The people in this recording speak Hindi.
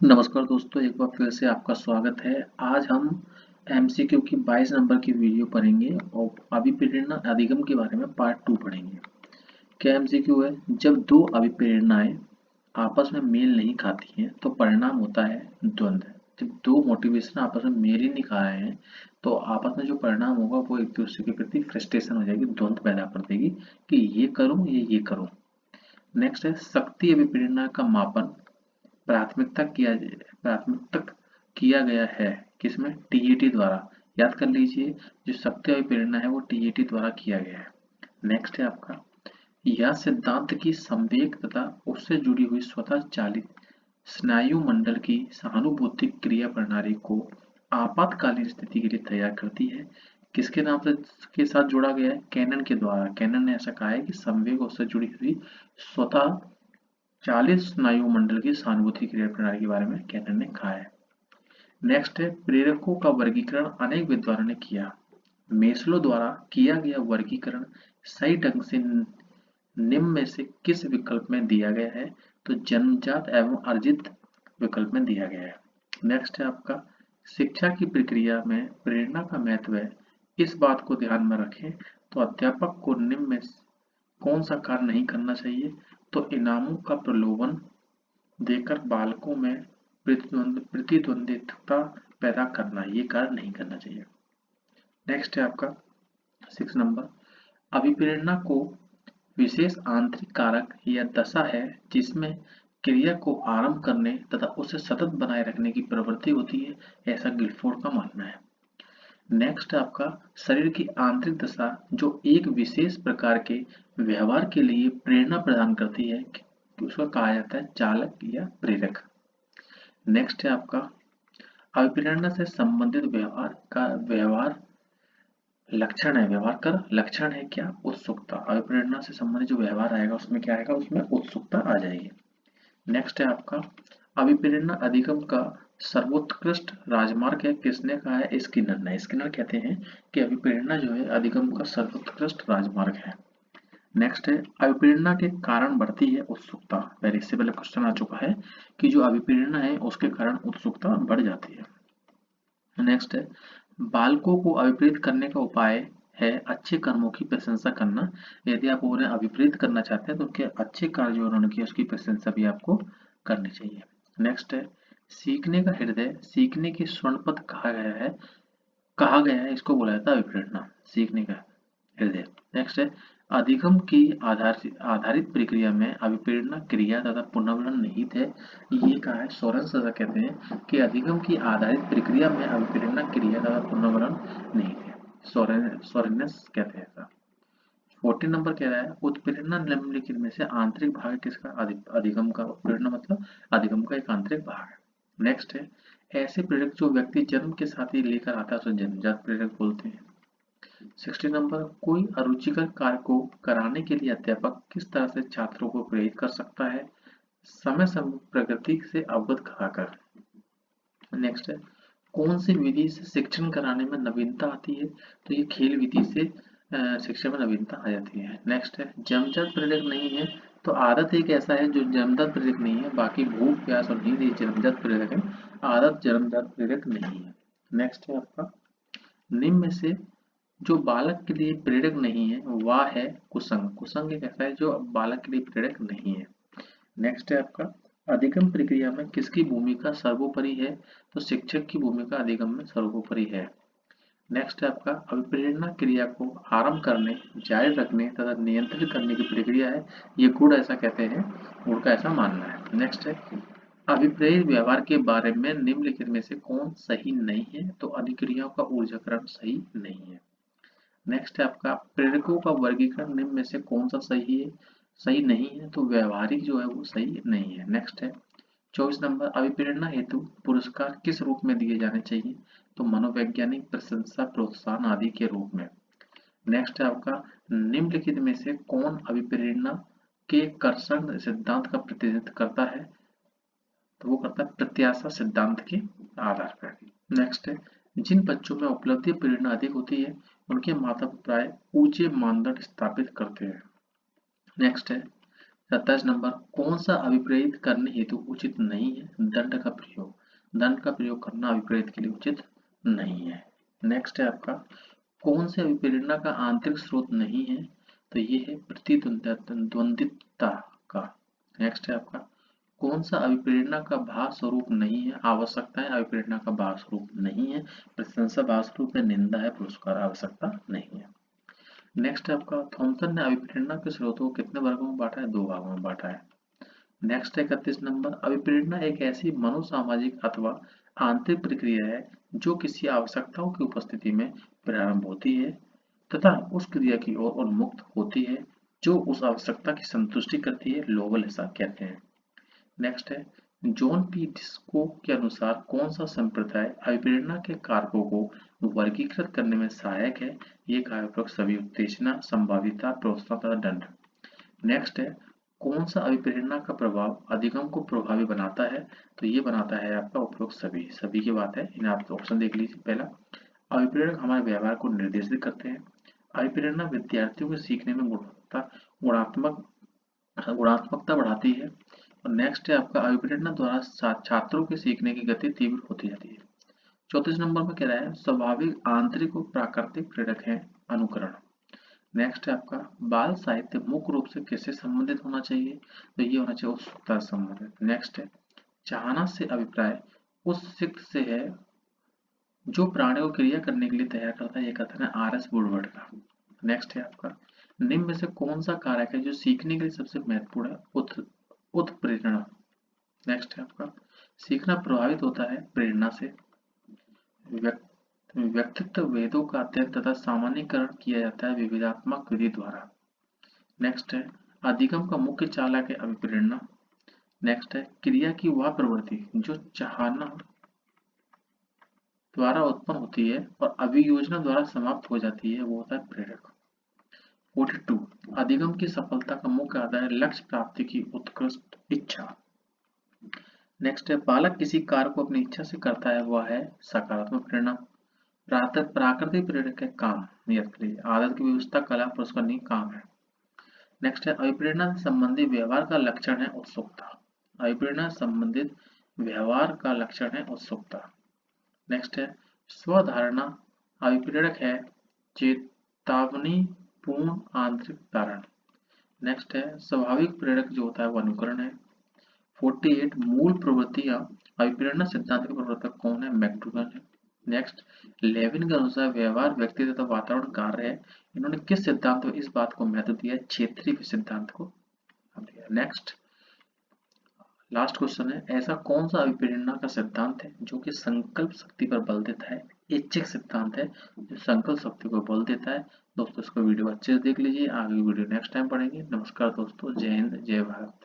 नमस्कार दोस्तों, एक बार फिर से आपका स्वागत है। आज हम एमसीक्यू की 22 नंबर की वीडियो पढ़ेंगे और अभिप्रेरणा अधिगम के बारे में पार्ट 2 पढ़ेंगे। क्या एमसीक्यू है? जब दो अभिप्रेरणाएं आपस में मेल नहीं खाती हैं तो परिणाम होता है द्वंद्व। जब दो मोटिवेशन आपस में मेल ही नहीं खा रहे हैं तो आपस में जो परिणाम होगा वो एक दूसरे के प्रति फ्रस्ट्रेशन हो जाएगी, द्वंद्व पैदा कर देगी कि ये करूं या ये करूं। नेक्स्ट है शक्ति अभिप्रेरणा का मापन प्राथमिकता किया गया है किसमें? टीएटी द्वारा। याद कर लीजिए, जो शक्ति अभिप्रेरणा है वो टीएटी द्वारा किया गया है। नेक्स्ट है आपका, यह सिद्धांत की संवेग तथा उससे जुड़ी हुई स्वतः चालित स्नायु मंडल की सहानुभूति क्रिया प्रणाली को आपातकालीन स्थिति के लिए तैयार करती है। किसके नाम से के साथ जोड़ा गया है? कैनन के द्वारा। कैनन ने ऐसा कहा है कि संवेग और उससे जुड़ी हुई स्वतः 40 स्नायु मंडल की सहानुभूति क्रिया प्रणाली के बारे में कैनन ने कहा है। नेक्स्ट है प्रेरकों का वर्गीकरण अनेक विद्वानों ने किया। मेस्लो द्वारा किया गया वर्गीकरण सही ढंग से निम्न में से किस विकल्प में दिया गया है? तो जन्मजात एवं अर्जित विकल्प में दिया गया है। नेक्स्ट है आपका, शिक्षा की प्रक्रिया में प्रेरणा का महत्व है, इस बात को ध्यान में रखें तो अध्यापक को निम्न में कौन सा कार्य नहीं करना चाहिए? तो इनामों का प्रलोभन देकर बालकों में प्रतिद्वंद्विता पैदा करना, ये कार्य नहीं करना चाहिए। नेक्स्ट है आपका 6 नंबर, अभिप्रेरणा को विशेष आंतरिक कारक या दशा है जिसमें क्रिया को आरंभ करने तथा उसे सतत बनाए रखने की प्रवृत्ति होती है, ऐसा गिलफोर्ड का मानना है। नेक्स्ट है आपका, शरीर की आंतरिक दशा जो एक विशेष प्रकार के व्यवहार के लिए प्रेरणा प्रदान करती है, उसको कहा जाता है चालक या प्रेरक। नेक्स्ट है आपका, अभिप्रेरणा से संबंधित व्यवहार लक्षण है। व्यवहार का लक्षण है क्या? उत्सुकता। अभिप्रेरणा से संबंधित जो व्यवहार आएगा उसमें क्या आएगा? उसमें उत्सुकता आ जाएगी। नेक्स्ट है आपका, अभिप्रेरणा अधिगम का सर्वोत्कृष्ट राजमार्ग है, किसने कहा है? स्किनर ने। स्किनर कहते हैं कि अभिप्रेरणा जो है अधिगम का सर्वोत्कृष्ट राजमार्ग है। नेक्स्ट है, अभिप्रेरणा के कारण बढ़ती है उत्सुकता। पहले इससे पहले क्वेश्चन आ चुका है कि जो अभिप्रेरणा है उसके कारण उत्सुकता बढ़ जाती है। नेक्स्ट है, बालकों को अभिप्रेरित करने का उपाय है अच्छे कर्मों की प्रशंसा करना। यदि आप उन्हें अभिप्रेरित करना चाहते हैं तो उनके अच्छे कार्य जो उन्होंने किए उसकी प्रशंसा भी आपको करनी चाहिए। नेक्स्ट है, सीखने का हृदय सीखने की स्वर्ण पथ कहा गया है, इसको बोला जाता है अभिप्रेरणा, सीखने का हृदय। नेक्स्ट है, अधिगम की आधारित प्रक्रिया में अभिप्रेरणा क्रिया तथा पुनर्वलन निहित है। ये कहा है सोरेंस, ऐसा कहते हैं कि अधिगम की आधारित प्रक्रिया में अभिप्रेरणा क्रिया तथा पुनर्वलन निहित है। सोरेनस कहते हैं ऐसा। 14 नंबर कह रहा है, उत्प्रेरणा निम्नलिखित में से आंतरिक भाग है किसका? अधिगम का। उत्प्रेरणा मतलब अधिगम का एक आंतरिक भाग है। नेक्स्ट है, ऐसे प्रेरक जो व्यक्ति जन्म के साथ ही लेकर आता है उसे जन्मजात प्रेरक बोलते हैं। 60 नंबर, कोई अरुचिकर कार्य को कराने के लिए अध्यापक किस तरह से छात्रों को प्रेरित कर सकता है? समय समय प्रगति से अवगत कराकर। नेक्स्ट है, कौन सी विधि से शिक्षण कराने में नवीनता आती है? तो ये खेल विधि से शिक्षा में नवीनता आ जाती है। नेक्स्ट है, जन्मजात प्रेरक नहीं है तो आदत एक ऐसा है जो जन्मजात प्रेरक नहीं है, बाकी भूख प्यास और नींद ये जन्मजात प्रेरक है, आदत जन्मजात प्रेरक नहीं है। नेक्स्ट है आपका, निम्न में से जो बालक के लिए प्रेरक नहीं है वह है कुसंग। कुसंग एक ऐसा है जो बालक के लिए प्रेरक नहीं है। नेक्स्ट है आपका, अधिगम प्रक्रिया में किसकी भूमिका सर्वोपरि है? तो शिक्षक की भूमिका अधिगम में सर्वोपरि है। नेक्स्ट है आपका, अभिप्रेरणा क्रिया को आरंभ करने, जारी रखने तथा नियंत्रित करने की प्रक्रिया है, ये गुण ऐसा कहते हैं, गुण का ऐसा मानना है। नेक्स्ट है, अभिप्रेरित व्यवहार के बारे में निम्नलिखित में से कौन सही नहीं है? तो अधिक्रियाओं का ऊर्जाकरण सही नहीं है। नेक्स्ट है आपका, प्रेरकों का वर्गीकरण निम्न में से कौन सा सही है? सही नहीं है, तो व्यवहारिक जो है वो सही नहीं है। नेक्स्ट है 24 नंबर, अभिप्रेरणा हेतु पुरस्कार किस रूप में दिए जाने चाहिए? तो मनोवैज्ञानिक प्रशंसा प्रोत्साहन आदि के रूप में। नेक्स्ट है आपका, निम्नलिखित में से कौन अभिप्रेरणा के कर्षण सिद्धांत का प्रतिनिधित्व करता है? तो वो करता है प्रत्याशा सिद्धांत के आधार पर। नेक्स्ट है, जिन बच्चों में उपलब्धि प्रेरणा अधिक होती है उनके माता पिता ऊंचे मानदंड स्थापित करते हैं। नेक्स्ट है 27 नंबर, कौन सा अभिप्रेरित करने हेतु उचित नहीं है? दंड का प्रयोग। दंड का प्रयोग करना अभिप्रेरित के लिए उचित नहीं है। नेक्स्ट है आपका, कौन से अभिप्रेरणा का आंतरिक स्रोत नहीं है? तो ये है प्रतिद्वंदिता का। नेक्स्ट है आपका, कौन सा अभिप्रेरणा का भाव स्वरूप नहीं है? आवश्यकता है, अभिप्रेरणा का भाव स्वरूप नहीं है। प्रशंसा भाव स्वरूप है, निंदा है, पुरस्कार आवश्यकता नहीं है। नेक्स्ट है आपका, थॉमसन ने अभिप्रेरणा के स्रोतों को कितने वर्गों में बांटा है? 2 भागों में बांटा है। नेक्स्ट है 31 नंबर, अभिप्रेरणा एक ऐसी मनोसामाजिक अथवा आंतरिक प्रक्रिया है जो किसी आवश्यकताओं की उपस्थिति में प्रारंभ होती है तथा उस क्रिया की ओर उन्मुक्त होती है जो उस आवश्यकता की संतुष्टि करती है। लोवल ऐसा कहते हैं। नेक्स्ट है, जॉन पी डिस्को के अनुसार कौन सा संप्रदाय अभिप्रेरणा के कारकों को वर्गीकृत करने में सहायक है? ये कारक सभी उत्तेजना, संभाव्यता, प्रोत्साहन तथा दंड। नेक्स्ट है, कौन सा अभिप्रेरणा का प्रभाव अधिगम को प्रभावी बनाता है? तो ये बनाता है आपका उपरोक्त सभी। सभी की बात है, इन्हें आप ऑप्शन देख लीजिए। पहला, अभिप्रेरक हमारे व्यवहार को निर्देशित करते हैं। अभिप्रेरणा विद्यार्थियों के सीखने में गुणात्मकता बढ़ाती है। और नेक्स्ट है आपका, अभिप्रेरणा द्वारा छात्रों के सीखने की गति तीव्र होती जाती है। 34 नंबर में कह रहा है, स्वाभाविक आंतरिक और प्राकृतिक प्रेरक है अनुकरण। नेक्स्ट है आपका, बाल साहित्य मुख्य रूप से किससे संबंधित होना चाहिए? तो ये होना चाहिए उत्सुकता से संबंधित। नेक्स्ट है, चाहना से अभिप्राय उस सिक्त से है जो प्राणी को क्रिया करने के लिए तैयार करता है। ये कथन है आर.एस. वुडवर्ड का। नेक्स्ट है आपका, निम्न में से कौन सा कारक है जो सीखने के लिए सबसे महत्वपूर्ण है? उत्प्रेरणा। नेक्स्ट है आपका, सीखना प्रभावित होता है प्रेरणा से। व्यक्तित्व वेदों का अध्ययन तथा सामान्यीकरण किया जाता है विविधात्मक विधि द्वारा। नेक्स्ट है, अधिगम का मुख्य चालक है अभिप्रेरणा। नेक्स्ट है, क्रिया की वह प्रवृत्ति जो चाहना द्वारा उत्पन्न होती है और अभियोजना द्वारा समाप्त हो जाती है, वो होता है प्रेरक। 42, अधिगम की सफलता का मुख्य आधार है लक्ष्य प्राप्ति की उत्कृष्ट इच्छा। नेक्स्ट है, बालक किसी कार्य को अपनी इच्छा से करता है, वह है सकारात्मक प्रेरणा। प्राकृतिक प्रेरक है काम, आदत की व्यवस्था, कला, पुरस्कार काम है। नेक्स्ट है, अभिप्रेरणा से संबंधित व्यवहार का लक्षण है उत्सुकता। अभिप्रेरणा संबंधित व्यवहार का लक्षण है उत्सुकता। नेक्स्ट है, स्वधारणा अभिप्रेरक है चेतावनी पूर्ण आंतरिक धारण। नेक्स्ट है, स्वाभाविक प्रेरक जो होता है वो अनुकरण है। 48, मूल प्रवृत्तियां अभिप्रेरणा सिद्धांत के प्रवर्तक कौन है? मैकडूगल है। नेक्स्ट, लेविन के अनुसार व्यवहार, व्यक्ति तथा वातावरण कार्य है। इन्होंने किस सिद्धांत में इस बात को महत्व दिया? क्षेत्रीय सिद्धांत को दिया। नेक्स्ट, लास्ट क्वेश्चन है, ऐसा कौन सा अभिप्रेरणा का सिद्धांत है जो कि संकल्प शक्ति पर बल देता है? ऐच्छिक सिद्धांत है जो संकल्प शक्ति पर बल देता है। दोस्तों इसको वीडियो अच्छे से देख लीजिए, आगे वीडियो नेक्स्ट टाइम पढ़ेंगे। नमस्कार दोस्तों, जय हिंद, जय भारत।